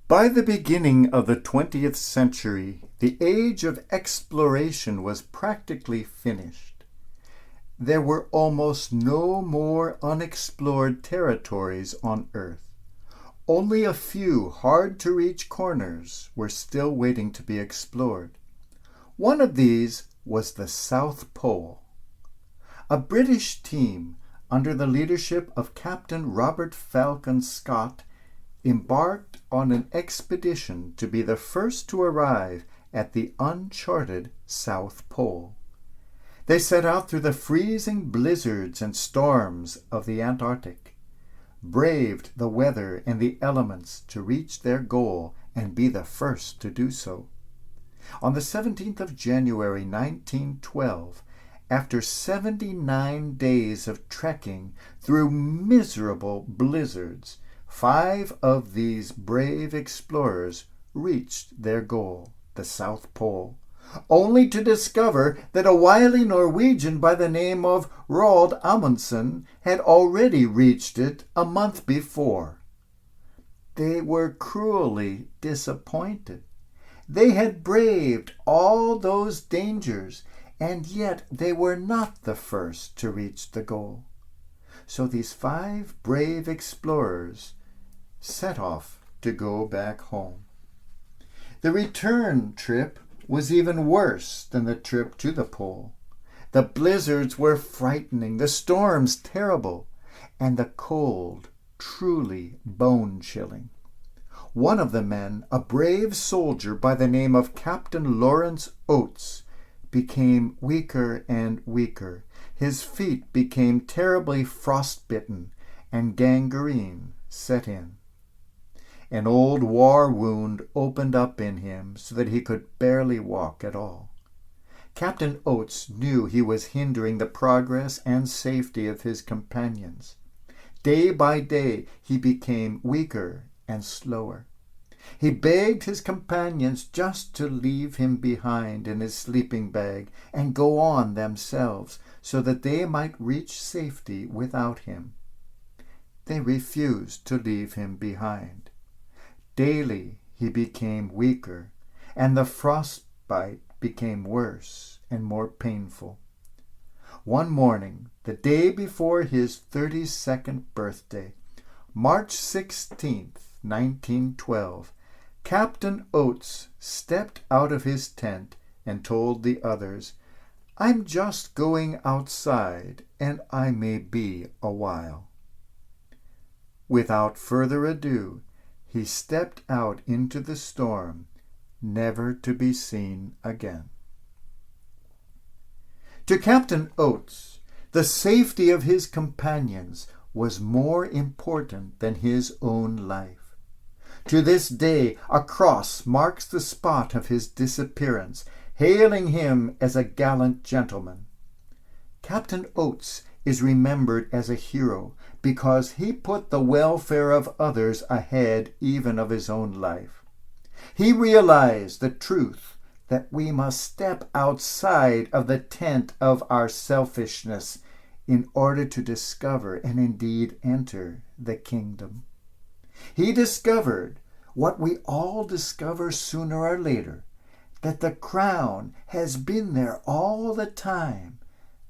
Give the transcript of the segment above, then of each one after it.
By the beginning of the 20th century, the age of exploration was practically finished. There were almost no more unexplored territories on Earth. Only a few hard-to-reach corners were still waiting to be explored. One of these was the South Pole. A British team, under the leadership of Captain Robert Falcon Scott, embarked on an expedition to be the first to arrive at the uncharted South Pole. They set out through the freezing blizzards and storms of the Antarctic, braved the weather and the elements to reach their goal and be the first to do so. On the 17th of January 1912, after 79 days of trekking through miserable blizzards, 5 of these brave explorers reached their goal, the South Pole, only to discover that a wily Norwegian by the name of Roald Amundsen had already reached it a month before. They were cruelly disappointed. They had braved all those dangers, and yet they were not the first to reach the goal. So these 5 brave explorers set off to go back home. The return trip was even worse than the trip to the pole. The blizzards were frightening, the storms terrible, and the cold truly bone-chilling. One of the men, a brave soldier by the name of Captain Lawrence Oates, became weaker and weaker. His feet became terribly frostbitten, and gangrene set in. An old war wound opened up in him so that he could barely walk at all. Captain Oates knew he was hindering the progress and safety of his companions. Day by day he became weaker and slower. He begged his companions just to leave him behind in his sleeping bag and go on themselves so that they might reach safety without him. They refused to leave him behind. Daily he became weaker, and the frostbite became worse and more painful. One morning, the day before his 32nd birthday, March 16th, 1912, Captain Oates stepped out of his tent and told the others, "I'm just going outside, and I may be a while." Without further ado, he stepped out into the storm, never to be seen again. To Captain Oates, the safety of his companions was more important than his own life. To this day, a cross marks the spot of his disappearance, hailing him as a gallant gentleman. Captain Oates is remembered as a hero because he put the welfare of others ahead even of his own life. He realized the truth that we must step outside of the tent of our selfishness in order to discover and indeed enter the kingdom. He discovered what we all discover sooner or later, that the crown has been there all the time,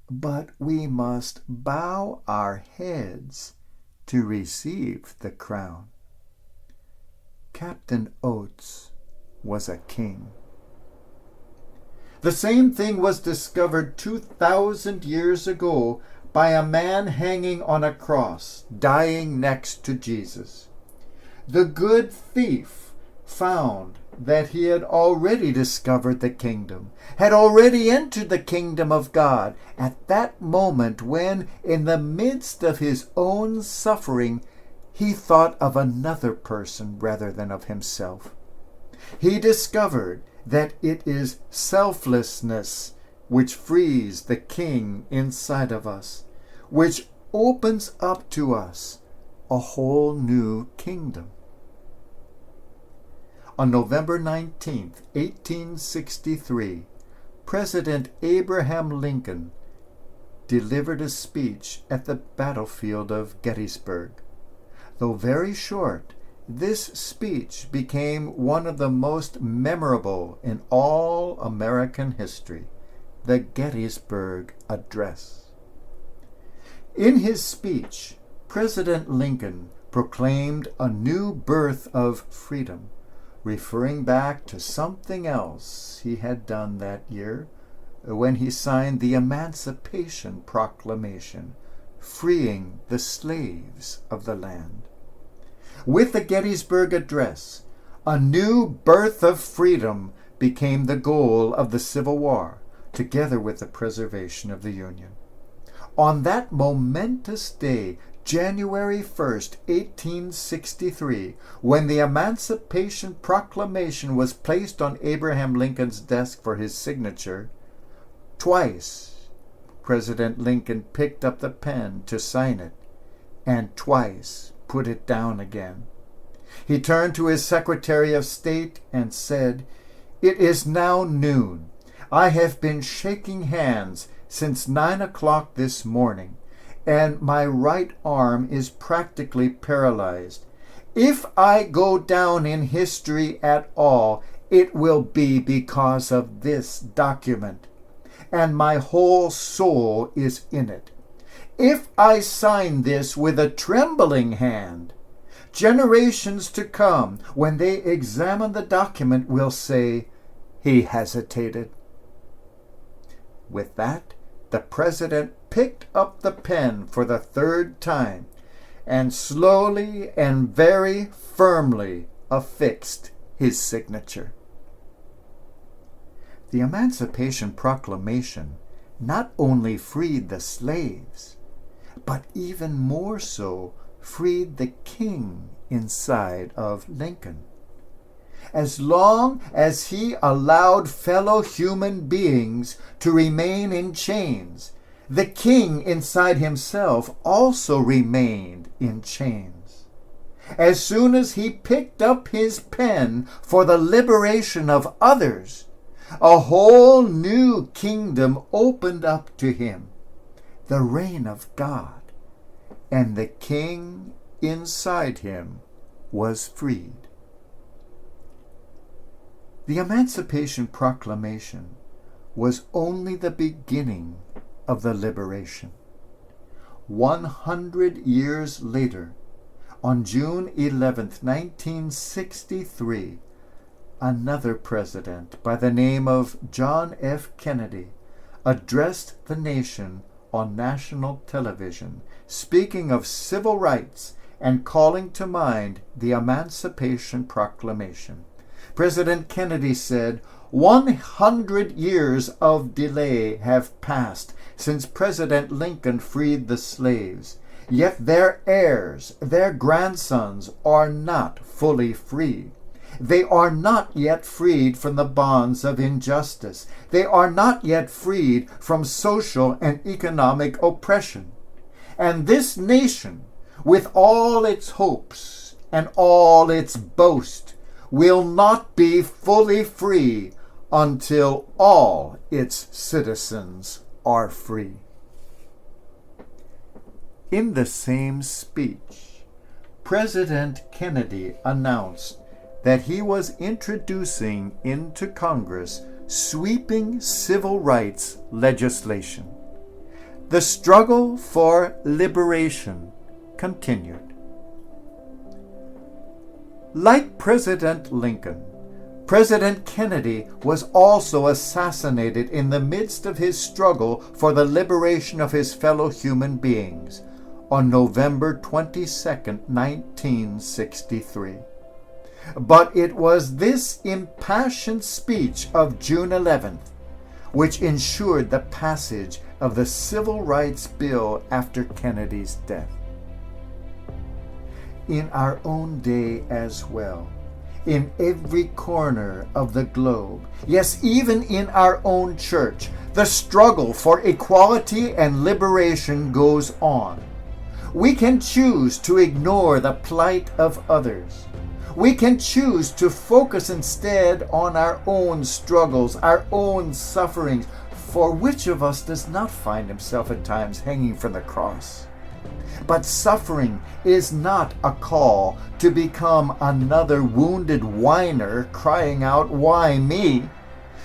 but we must bow our heads to receive the crown. Captain Oates was a king. The same thing was discovered 2,000 years ago by a man hanging on a cross, dying next to Jesus. The good thief found that he had already discovered the kingdom, had already entered the kingdom of God at that moment when, in the midst of his own suffering, he thought of another person rather than of himself. He discovered that it is selflessness which frees the king inside of us, which opens up to us a whole new kingdom. On November 19, 1863, President Abraham Lincoln delivered a speech at the battlefield of Gettysburg. Though very short, This speech became one of the most memorable in all American history, the Gettysburg Address. In his speech, President Lincoln proclaimed a new birth of freedom, referring back to something else he had done that year when he signed the Emancipation Proclamation, freeing the slaves of the land. With the Gettysburg Address, a new birth of freedom became the goal of the Civil War, together with the preservation of the Union. On that momentous day, January 1st, 1863, when the Emancipation Proclamation was placed on Abraham Lincoln's desk for his signature, twice President Lincoln picked up the pen to sign it, and twice put it down again. He turned to his Secretary of State and said, "It is now noon. I have been shaking hands since 9 o'clock this morning, and my right arm is practically paralyzed. If I go down in history at all, it will be because of this document, and my whole soul is in it. If I sign this with a trembling hand, generations to come, when they examine the document, will say, 'He hesitated.'" With that, the president picked up the pen for the third time and slowly and very firmly affixed his signature. The Emancipation Proclamation not only freed the slaves, but even more so freed the king inside of Lincoln. As long as he allowed fellow human beings to remain in chains, the king inside himself also remained in chains. As soon as he picked up his pen for the liberation of others, a whole new kingdom opened up to him, the reign of God, and the king inside him was freed. The Emancipation Proclamation was only the beginning of the liberation. 100 years later, on June 11th, 1963, another president by the name of John F. Kennedy addressed the nation on national television, speaking of civil rights and calling to mind the Emancipation Proclamation. President Kennedy said, 100 years of delay have passed since President Lincoln freed the slaves, yet their heirs, their grandsons, are not fully free. They are not yet freed from the bonds of injustice. They are not yet freed from social and economic oppression. And this nation, with all its hopes and all its boast, will not be fully free until all its citizens are free. In the same speech, President Kennedy announced that he was introducing into Congress sweeping civil rights legislation. The struggle for liberation continued. Like President Lincoln, President Kennedy was also assassinated in the midst of his struggle for the liberation of his fellow human beings on November 22, 1963. But it was this impassioned speech of June 11th which ensured the passage of the Civil Rights Bill after Kennedy's death. In our own day as well, in every corner of the globe, yes, even in our own church, the struggle for equality and liberation goes on. We can choose to ignore the plight of others. We can choose to focus instead on our own struggles, our own sufferings, for which of us does not find himself at times hanging from the cross? But suffering is not a call to become another wounded whiner crying out, "Why me?"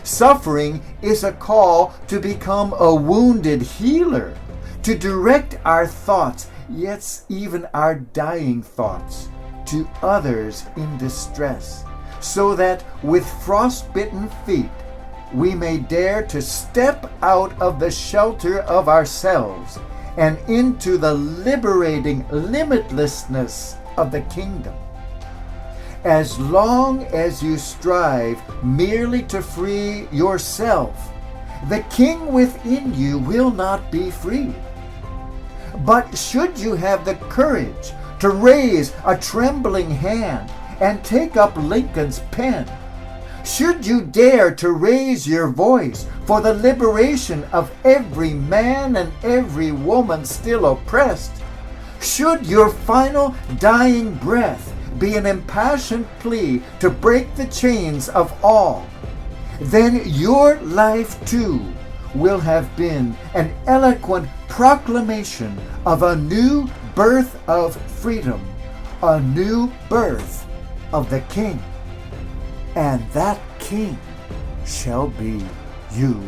Suffering is a call to become a wounded healer, to direct our thoughts, yes, even our dying thoughts, to others in distress, so that with frostbitten feet we may dare to step out of the shelter of ourselves and into the liberating limitlessness of the kingdom. As long as you strive merely to free yourself, the king within you will not be free. But should you have the courage to raise a trembling hand and take up Lincoln's pen, should you dare to raise your voice for the liberation of every man and every woman still oppressed, should your final dying breath be an impassioned plea to break the chains of all, then your life too will have been an eloquent proclamation of a new birth of freedom, a new birth of the King. And that King shall be you.